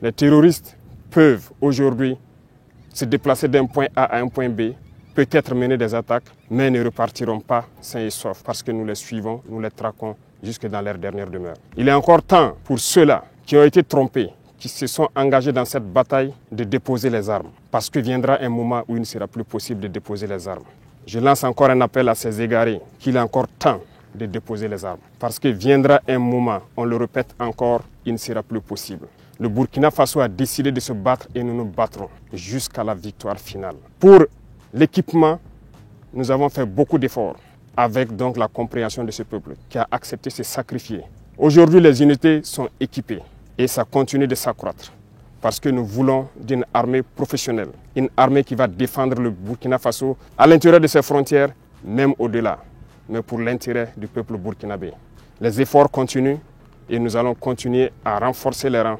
Les terroristes peuvent aujourd'hui se déplacer d'un point A à un point B, peut-être mener des attaques, mais ne repartiront pas sains et saufs parce que nous les suivons, nous les traquons jusque dans leur dernière demeure. Il est encore temps pour ceux-là qui ont été trompés, qui se sont engagés dans cette bataille, de déposer les armes. Parce que viendra un moment où il ne sera plus possible de déposer les armes. Je lance encore un appel à ces égarés qu'il est encore temps de déposer les armes. Parce que viendra un moment, on le répète encore, il ne sera plus possible. Le Burkina Faso a décidé de se battre et nous nous battrons jusqu'à la victoire finale. Pour l'équipement, nous avons fait beaucoup d'efforts avec donc la compréhension de ce peuple qui a accepté de se sacrifier. Aujourd'hui, les unités sont équipées et ça continue de s'accroître parce que nous voulons d'une armée professionnelle, une armée qui va défendre le Burkina Faso à l'intérieur de ses frontières, même au-delà, mais pour l'intérêt du peuple burkinabé. Les efforts continuent et nous allons continuer à renforcer les rangs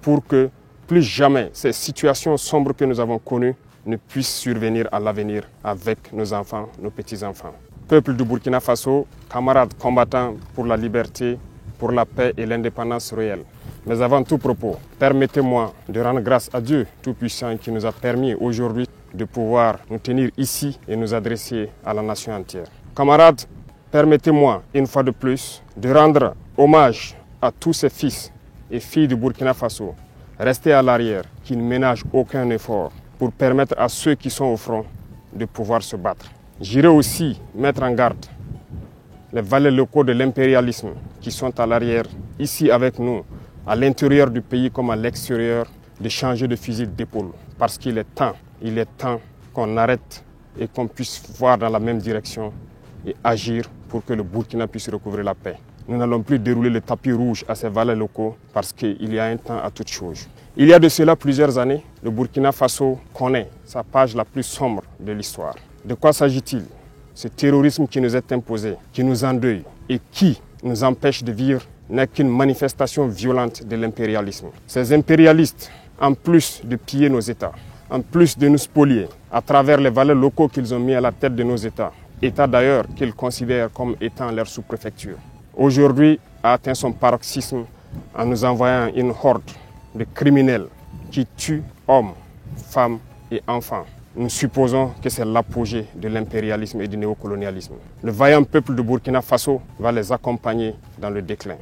pour que plus jamais ces situations sombres que nous avons connues ne puissent survenir à l'avenir avec nos enfants, nos petits-enfants. Peuple du Burkina Faso, camarades combattants pour la liberté, pour la paix et l'indépendance réelle. Mais avant tout propos, permettez-moi de rendre grâce à Dieu Tout-Puissant qui nous a permis aujourd'hui de pouvoir nous tenir ici et nous adresser à la nation entière. Camarades, permettez-moi une fois de plus de rendre hommage à tous ces fils et filles du Burkina Faso restés à l'arrière, qui ne ménagent aucun effort pour permettre à ceux qui sont au front de pouvoir se battre. J'irai aussi mettre en garde les valets locaux de l'impérialisme qui sont à l'arrière, ici avec nous, à l'intérieur du pays comme à l'extérieur, de changer de fusil d'épaule. Parce qu'il est temps qu'on arrête et qu'on puisse voir dans la même direction et agir pour que le Burkina puisse recouvrer la paix. Nous n'allons plus dérouler le tapis rouge à ces valets locaux parce qu'il y a un temps à toute chose. Il y a de cela plusieurs années, le Burkina Faso connaît sa page la plus sombre de l'histoire. De quoi s'agit-il? Ce terrorisme qui nous est imposé, qui nous endeuille et qui nous empêche de vivre n'est qu'une manifestation violente de l'impérialisme. Ces impérialistes, en plus de piller nos États, en plus de nous spolier à travers les valets locaux qu'ils ont mis à la tête de nos États, États d'ailleurs qu'ils considèrent comme étant leur sous-préfecture, aujourd'hui a atteint son paroxysme en nous envoyant une horde de criminels qui tuent hommes, femmes et enfants. Nous supposons que c'est l'apogée de l'impérialisme et du néocolonialisme. Le vaillant peuple de Burkina Faso va les accompagner dans le déclin.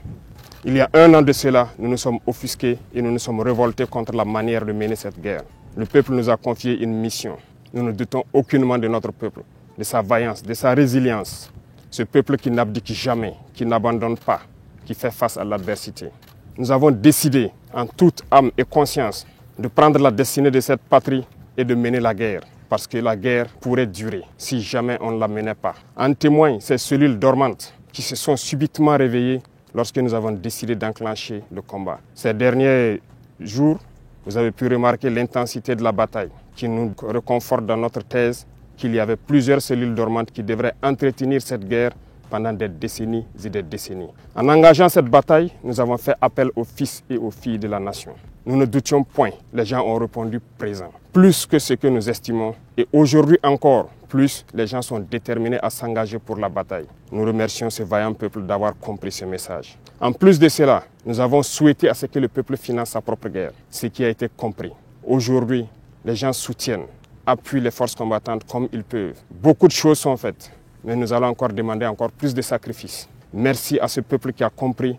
Il y a un an de cela, nous nous sommes offusqués et nous nous sommes révoltés contre la manière de mener cette guerre. Le peuple nous a confié une mission. Nous ne doutons aucunement de notre peuple, de sa vaillance, de sa résilience. Ce peuple qui n'abdique jamais, qui n'abandonne pas, qui fait face à l'adversité. Nous avons décidé, en toute âme et conscience, de prendre la destinée de cette patrie et de mener la guerre, parce que la guerre pourrait durer si jamais on ne la menait pas. En témoignent ces cellules dormantes qui se sont subitement réveillées lorsque nous avons décidé d'enclencher le combat. Ces derniers jours, vous avez pu remarquer l'intensité de la bataille qui nous reconforte dans notre thèse qu'il y avait plusieurs cellules dormantes qui devraient entretenir cette guerre pendant des décennies et des décennies. En engageant cette bataille, nous avons fait appel aux fils et aux filles de la nation. Nous ne doutions point, les gens ont répondu présent. Plus que ce que nous estimons, et aujourd'hui encore, plus les gens sont déterminés à s'engager pour la bataille. Nous remercions ce vaillant peuple d'avoir compris ce message. En plus de cela, nous avons souhaité à ce que le peuple finance sa propre guerre, ce qui a été compris. Aujourd'hui, les gens soutiennent, appuient les forces combattantes comme ils peuvent. Beaucoup de choses sont faites, mais nous allons encore demander encore plus de sacrifices. Merci à ce peuple qui a compris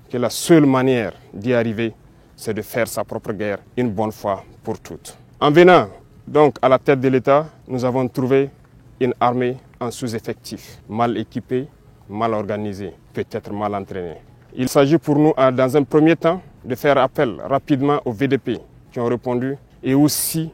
que la seule manière d'y arriver, c'est de faire sa propre guerre une bonne fois pour toutes. En venant donc à la tête de l'État, nous avons trouvé une armée en sous-effectif, mal équipée, mal organisée, peut-être mal entraînée. Il s'agit pour nous, dans un premier temps, de faire appel rapidement aux VDP qui ont répondu et aussi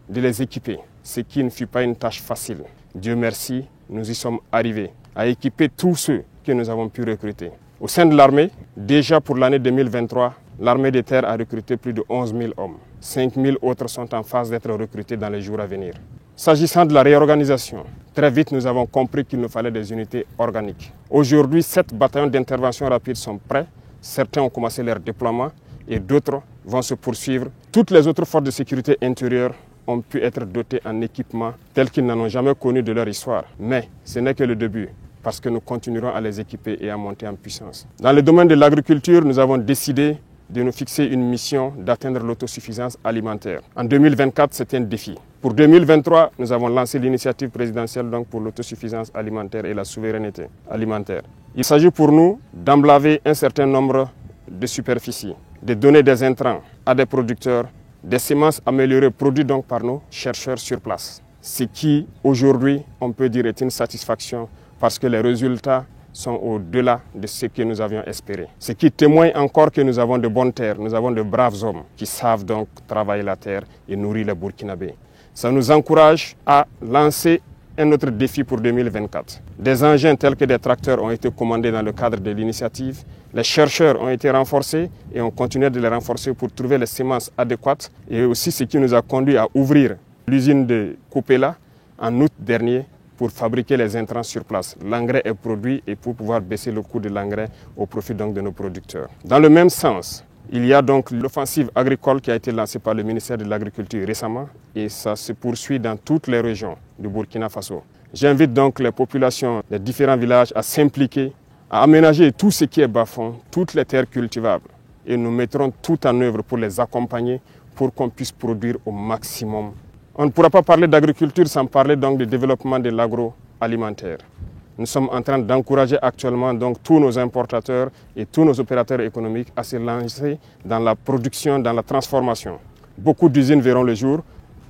de les équiper, ce qui ne fut pas une tâche facile. Dieu merci, nous y sommes arrivés à équiper tous ceux que nous avons pu recruter. Au sein de l'armée, déjà pour l'année 2023, l'armée de terre a recruté plus de 11 000 hommes. 5 000 autres sont en phase d'être recrutés dans les jours à venir. S'agissant de la réorganisation, très vite nous avons compris qu'il nous fallait des unités organiques. Aujourd'hui, 7 bataillons d'intervention rapide sont prêts. Certains ont commencé leur déploiement et d'autres vont se poursuivre. Toutes les autres forces de sécurité intérieure ont pu être dotées en équipement tel qu'ils n'en ont jamais connu de leur histoire. Mais ce n'est que le début, parce que nous continuerons à les équiper et à monter en puissance. Dans le domaine de l'agriculture, nous avons décidé de nous fixer une mission d'atteindre l'autosuffisance alimentaire. En 2024, c'est un défi. Pour 2023, nous avons lancé l'initiative présidentielle donc, pour l'autosuffisance alimentaire et la souveraineté alimentaire. Il s'agit pour nous d'emblaver un certain nombre de superficies, de donner des intrants à des producteurs, des semences améliorées produites donc par nos chercheurs sur place. Ce qui, aujourd'hui, on peut dire est une satisfaction parce que les résultats sont au-delà de ce que nous avions espéré. Ce qui témoigne encore que nous avons de bonnes terres, nous avons de braves hommes qui savent donc travailler la terre et nourrir les Burkinabés. Ça nous encourage à lancer un autre défi pour 2024. Des engins tels que des tracteurs ont été commandés dans le cadre de l'initiative. Les chercheurs ont été renforcés et on continue de les renforcer pour trouver les semences adéquates. Et aussi ce qui nous a conduit à ouvrir l'usine de Kopela en août dernier pour fabriquer les intrants sur place. L'engrais est produit et pour pouvoir baisser le coût de l'engrais au profit donc de nos producteurs. Dans le même sens, il y a donc l'offensive agricole qui a été lancée par le ministère de l'Agriculture récemment et ça se poursuit dans toutes les régions du Burkina Faso. J'invite donc les populations des différents villages à s'impliquer, à aménager tout ce qui est bas-fond, toutes les terres cultivables. Et nous mettrons tout en œuvre pour les accompagner pour qu'on puisse produire au maximum. On ne pourra pas parler d'agriculture sans parler donc du développement de l'agroalimentaire. Nous sommes en train d'encourager actuellement donc tous nos importateurs et tous nos opérateurs économiques à se lancer dans la production, dans la transformation. Beaucoup d'usines verront le jour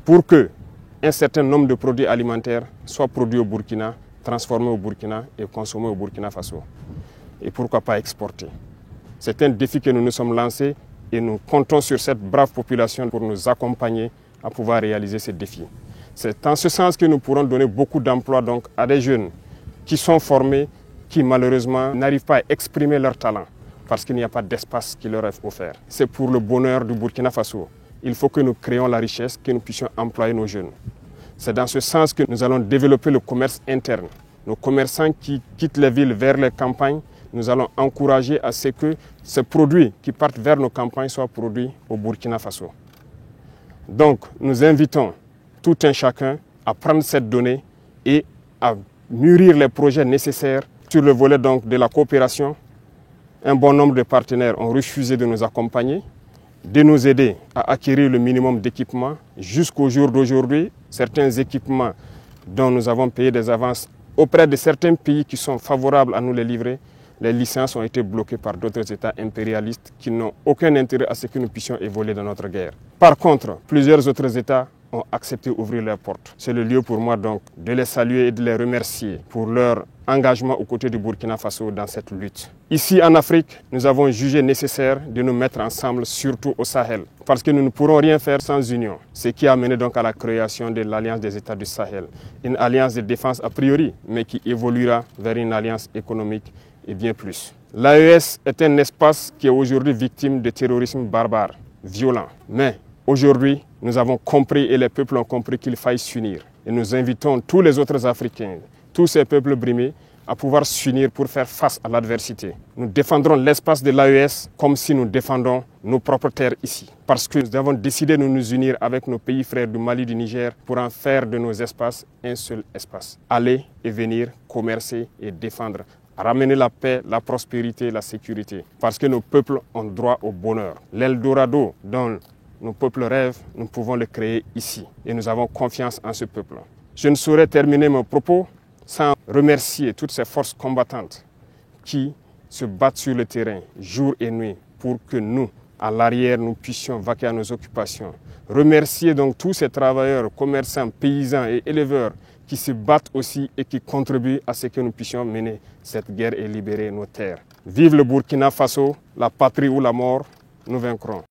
pour qu'un certain nombre de produits alimentaires soient produits au Burkina, transformés au Burkina et consommés au Burkina Faso. Et pourquoi pas exporter. C'est un défi que nous nous sommes lancés et nous comptons sur cette brave population pour nous accompagner à pouvoir réaliser ces défis. C'est en ce sens que nous pourrons donner beaucoup d'emplois donc à des jeunes qui sont formés, qui malheureusement n'arrivent pas à exprimer leur talent parce qu'il n'y a pas d'espace qui leur est offert. C'est pour le bonheur du Burkina Faso. Il faut que nous créions la richesse, que nous puissions employer nos jeunes. C'est dans ce sens que nous allons développer le commerce interne. Nos commerçants qui quittent les villes vers les campagnes, nous allons encourager à ce que ces produits qui partent vers nos campagnes soient produits au Burkina Faso. Donc, nous invitons tout un chacun à prendre cette donnée et à mûrir les projets nécessaires sur le volet donc de la coopération. Un bon nombre de partenaires ont refusé de nous accompagner, de nous aider à acquérir le minimum d'équipements. Jusqu'au jour d'aujourd'hui, certains équipements dont nous avons payé des avances auprès de certains pays qui sont favorables à nous les livrer, les licences ont été bloquées par d'autres États impérialistes qui n'ont aucun intérêt à ce que nous puissions évoluer dans notre guerre. Par contre, plusieurs autres États ont accepté d'ouvrir leurs portes. C'est le lieu pour moi donc de les saluer et de les remercier pour leur engagement aux côtés du Burkina Faso dans cette lutte. Ici en Afrique, nous avons jugé nécessaire de nous mettre ensemble, surtout au Sahel, parce que nous ne pourrons rien faire sans union. Ce qui a mené donc à la création de l'Alliance des États du Sahel, une alliance de défense a priori, mais qui évoluera vers une alliance économique et bien plus. L'AES est un espace qui est aujourd'hui victime de terrorisme barbare, violent, mais aujourd'hui, nous avons compris et les peuples ont compris qu'il faille s'unir. Et nous invitons tous les autres Africains, tous ces peuples brimés, à pouvoir s'unir pour faire face à l'adversité. Nous défendrons l'espace de l'AES comme si nous défendons nos propres terres ici. Parce que nous avons décidé de nous unir avec nos pays frères du Mali, du Niger, pour en faire de nos espaces un seul espace. Aller et venir, commercer et défendre. Ramener la paix, la prospérité, la sécurité. Parce que nos peuples ont droit au bonheur. L'Eldorado dont nos peuples rêvent, nous pouvons le créer ici. Et nous avons confiance en ce peuple. Je ne saurais terminer mon propos sans remercier toutes ces forces combattantes qui se battent sur le terrain, jour et nuit, pour que nous, à l'arrière, nous puissions vaquer à nos occupations. Remercier donc tous ces travailleurs, commerçants, paysans et éleveurs qui se battent aussi et qui contribuent à ce que nous puissions mener cette guerre et libérer nos terres. Vive le Burkina Faso, la patrie ou la mort, nous vaincrons.